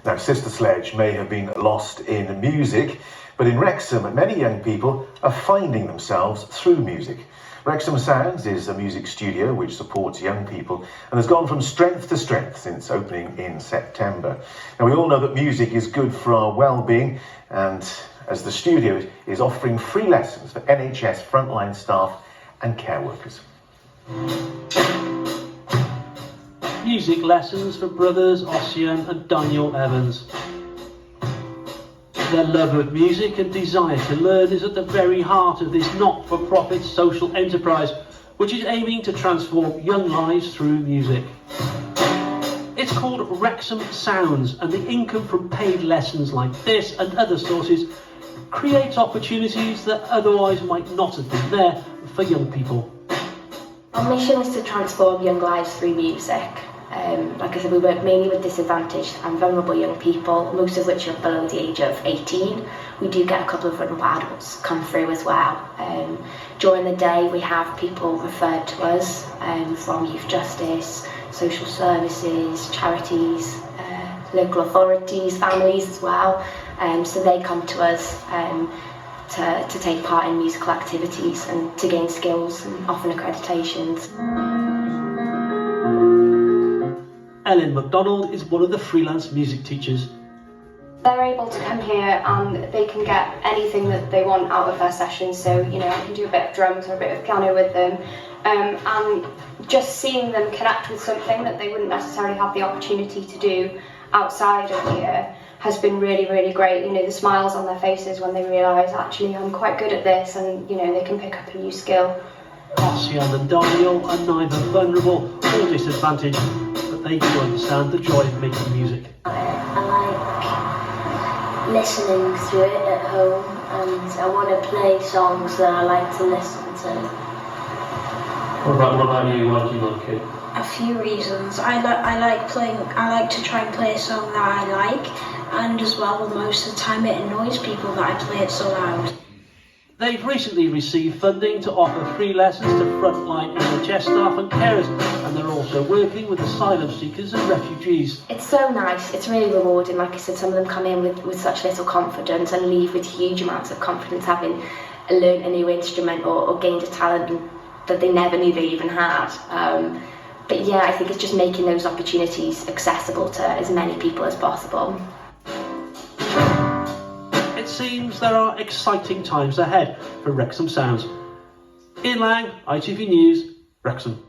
Now, Sister Sledge may have been lost in music, but in Wrexham, many young people are finding themselves through music. Wrexham Sounds is a music studio which supports young people and has gone from strength to strength since opening in September. Now, we all know that music is good for our well-being, and as the studio is offering free lessons for NHS frontline staff and care workers. Music lessons for brothers Osian and Deiniol Evans. Their love of music and desire to learn is at the very heart of this not-for-profit social enterprise, which is aiming to transform young lives through music. It's called Wrexham Sounds, and the income from paid lessons like this and other sources creates opportunities that otherwise might not have been there for young people. Our mission is to transform young lives through music. Like I said, we work mainly with disadvantaged and vulnerable young people, most of which are below the age of 18. We do get a couple of vulnerable adults come through as well. During the day we have people referred to us from youth justice, social services, charities, local authorities, families as well. So they come to us to take part in musical activities and to gain skills and often accreditations. Ellen MacDonald is one of the freelance music teachers. They're able to come here and they can get anything that they want out of their sessions. So, you know, I can do a bit of drums or a bit of piano with them. And just seeing them connect with something that they wouldn't necessarily have the opportunity to do outside of here has been really, really great. You know, the smiles on their faces when they realise, actually, I'm quite good at this, and, you know, they can pick up a new skill. Osian and Deiniol are neither vulnerable or disadvantaged, but they do understand the joy of making music. I like listening to it at home, and I want to play songs that I like to listen to. What about you? Why do you like it? A few reasons. I like to try and play a song that I like, and as well, most of the time it annoys people that I play it so loud. They've recently received funding to offer free lessons to frontline NHS staff and carers, and they're also working with asylum seekers and refugees. It's so nice, it's really rewarding. Like I said, some of them come in with such little confidence and leave with huge amounts of confidence, having learned a new instrument or gained a talent that they never knew they even had. But yeah, I think it's just making those opportunities accessible to as many people as possible. It seems there are exciting times ahead for Wrexham Sounds. Ian Lang, ITV News, Wrexham.